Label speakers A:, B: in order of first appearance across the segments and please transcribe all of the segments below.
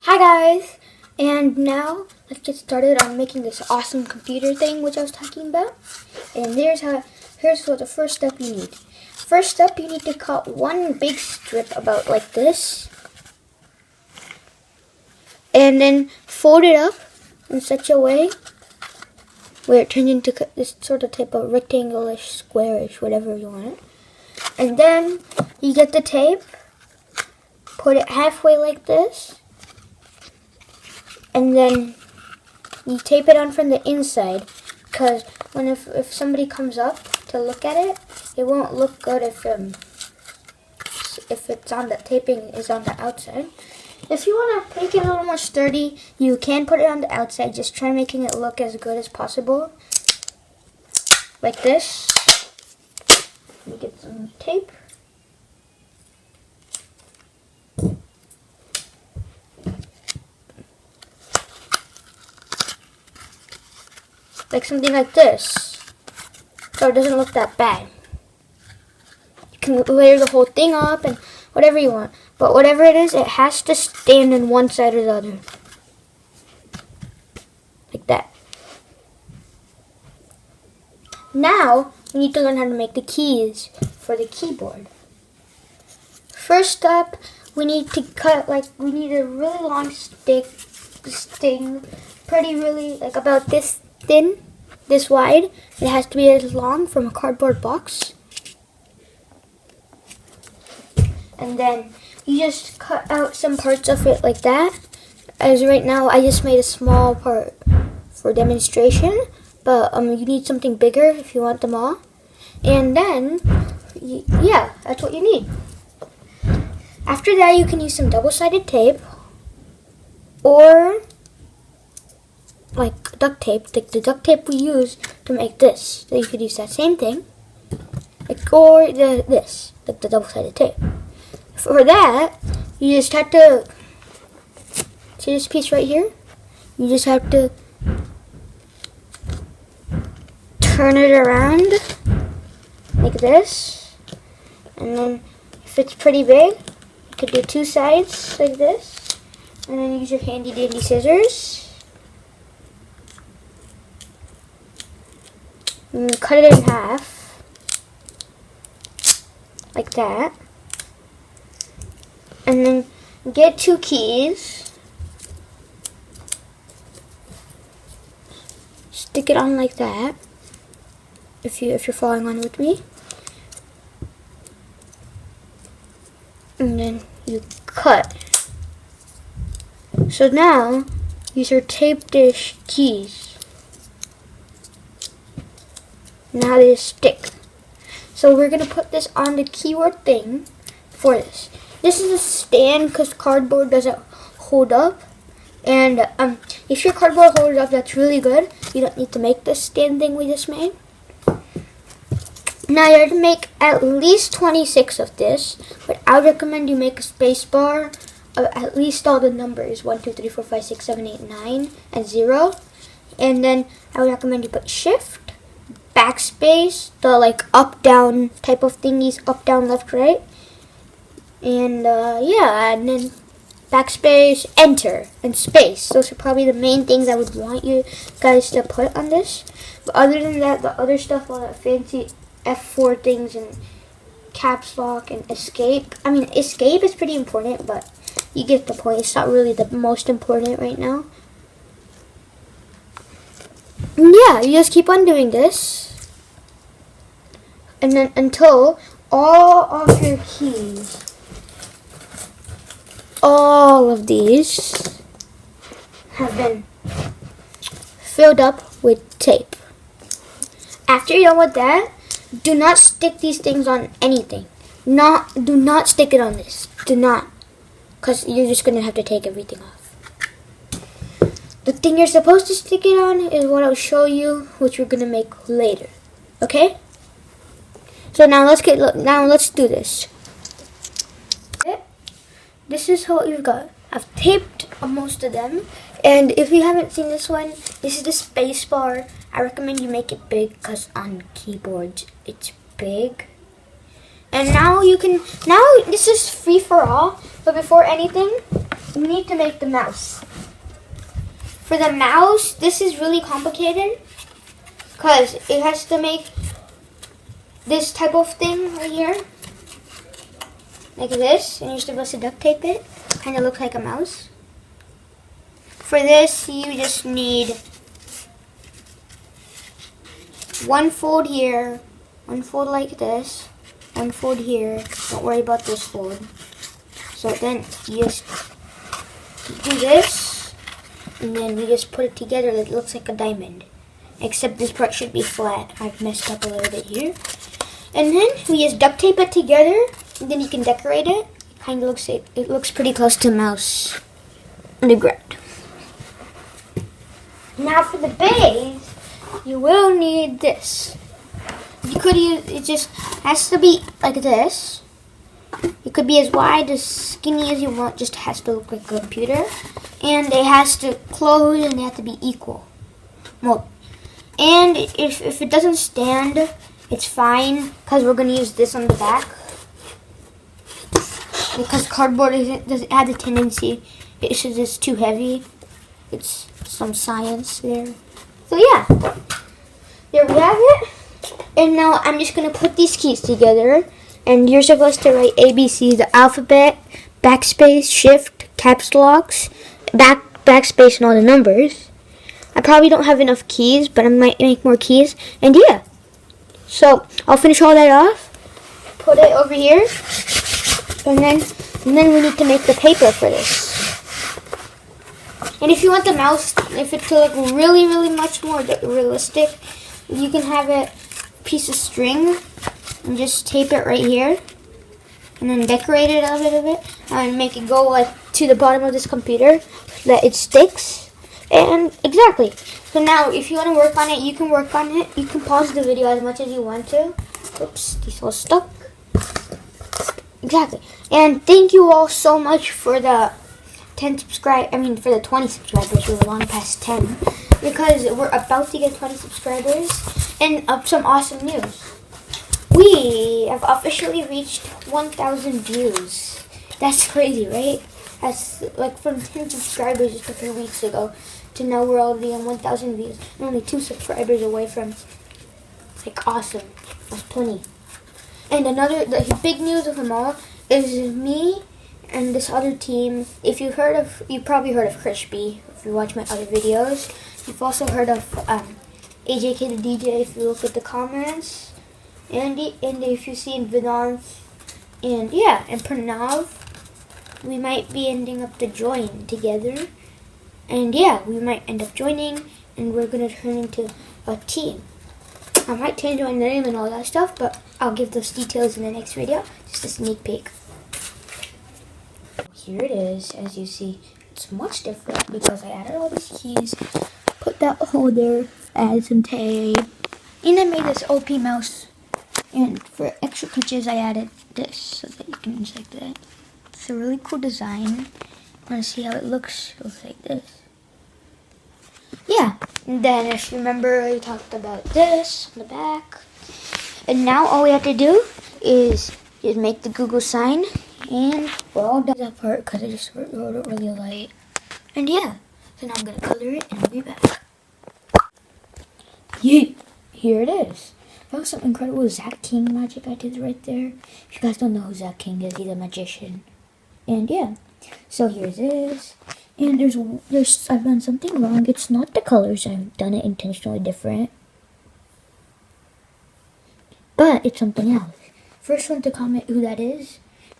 A: Hi guys, and now let's get started on making this awesome computer thing which I was talking about. And here's what the first step you need. First up, you need to cut one big strip about like this, and then fold it up in such a way where it turns into this sort of type of rectangle-ish, square-ish, whatever you want it. And then you get the tape, put it halfway like this, and then you tape it on from the inside, because if somebody comes up to look at it, it won't look good if it's on the taping is on the outside. If you want to make it a little more sturdy, you can put it on the outside. Just try making it look as good as possible, like this. Let me get some tape. Like something like this, so it doesn't look that bad. You can layer the whole thing up and whatever you want, but whatever it is, it has to stand on one side or the other, like that. Now we need to learn how to make the keys for the keyboard. First up, we need to we need a really long sting, really like about this thin, this wide. It has to be as long from a cardboard box. And then you just cut out some parts of it like that. As right now, I just made a small part for demonstration, but you need something bigger if you want them all. And then, yeah, that's what you need. After that, you can use some double-sided tape or like duct tape, like the duct tape we use to make this. So you could use that same thing, or this, like the double-sided tape. For that, you just have to see this piece right here. You just have to turn it around like this, and then if it's pretty big, you could do two sides like this, and then use your handy dandy scissors. And cut it in half, like that. And then get two keys, stick it on like that, if you're following on with me. And then you cut. So now, these are tape dish keys. Now they stick. So we're going to put this on the keyboard thing for this. This is a stand because cardboard doesn't hold up. And if your cardboard holds up, that's really good. You don't need to make this stand thing we just made. Now you have to make at least 26 of this, but I would recommend you make a space bar of at least all the numbers 1, 2, 3, 4, 5, 6, 7, 8, 9, and 0. And then I would recommend you put shift, backspace, the like up down type of thingies, up down left right, and yeah, and then backspace, enter, and space. Those are probably the main things I would want you guys to put on this. But other than that, the other stuff, all that fancy F4 things and caps lock and escape. I mean, escape is pretty important, but you get the point. It's not really the most important right now. And yeah, you just keep on doing this, and then until all of your keys, all of these have been filled up with tape. After you're done with that, do not stick these things on anything. Do not stick it on this. Do not, because you're just going to have to take everything off. The thing you're supposed to stick it on is what I'll show you, which we're going to make later. Okay? So now let's do this. Okay. This is what we've got. I've taped most of them. And if you haven't seen this one, this is the space bar. I recommend you make it big because on keyboards it's big. And now this is free for all. But before anything, we need to make the mouse. For the mouse, this is really complicated because it has to make this type of thing right here. Like this, and you're supposed to duct tape it. Kind of looks like a mouse. For this, you just need one fold here, one fold like this, one fold here. Don't worry about this fold. So then you just do this, and then you just put it together. It looks like a diamond. Except this part should be flat. I've messed up a little bit here. And then we just duct tape it together, and then you can decorate it. Kind of looks, it looks pretty close to a mouse on the ground. Now for the base, you will need this. You could use, it just has to be like this. It could be as wide, as skinny as you want, just has to look like a computer. And it has to close and they have to be equal. Well, and if it doesn't stand, it's fine, because we're going to use this on the back. Because cardboard doesn't have the tendency, it's just too heavy. It's some science there. So yeah, there we have it. And now I'm just going to put these keys together. And you're supposed to write ABC, the alphabet, backspace, shift, caps locks, backspace, and all the numbers. I probably don't have enough keys, but I might make more keys. And yeah, so I'll finish all that off, put it over here, and then we need to make the paper for this. And if you want the mouse, if it to look really, really much more realistic, you can have a piece of string and just tape it right here, and then decorate it a little bit, and make it go like to the bottom of this computer so that it sticks. And exactly. So now, if you want to work on it, you can work on it. You can pause the video as much as you want to. Oops, these all stuck. Exactly. And thank you all so much for the for the 20 subscribers. We're long past 10 because we're about to get 20 subscribers. And some awesome news. We have officially reached 1,000 views. That's crazy, right? That's like from 10 subscribers just a few weeks ago to now we're already on 1,000 views. And only 2 subscribers away from, like, awesome. That's plenty. And the big news of them all is me and this other team. If you probably heard of Crispy. If you watch my other videos, you've also heard of AJK the DJ. If you look at the comments, and if you see Vedant, and yeah, and Pranav, we might be ending up to join together. And yeah, we might end up joining, and we're gonna turn into a team. I might change my name and all that stuff, but I'll give those details in the next video. Just a sneak peek. Here it is. As you see, it's much different because I added all these keys, put that holder, added some tape, and I made this OP mouse. And for extra touches, I added this so that you can use like that. It's a really cool design. Want to see how it looks? It looks like this. Yeah, and then if you remember, I talked about this on the back. And now all we have to do is just make the Google sign, and we're all done that part because I just wrote it really light. And yeah, so now I'm gonna color it and I'll be back. Yeah, here it is. That was some incredible Zach King magic I did right there. If you guys don't know who Zach King is, he's a magician. And yeah, so here it is. And I've done something wrong. It's not the colors. I've done it intentionally different. But it's something else. First one to comment who that is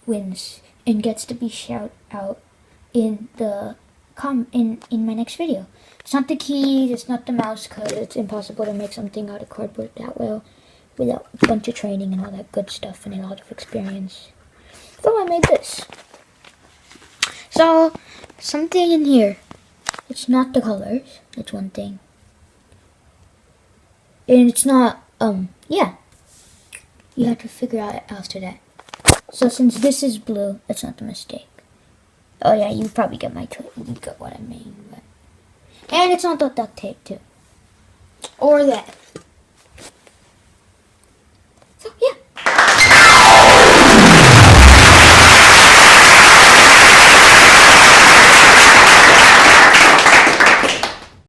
A: wins and gets to be shout out in the in my next video. It's not the keys, it's not the mouse, because it's impossible to make something out of cardboard that well without a bunch of training and all that good stuff and a lot of experience. So I made this. So, something in here. It's not the colors. That's one thing. And it's not, yeah. You have to figure out after that. So since this is blue, that's not the mistake. Oh yeah, you probably get what I mean. But. And it's not the duct tape too. Or that.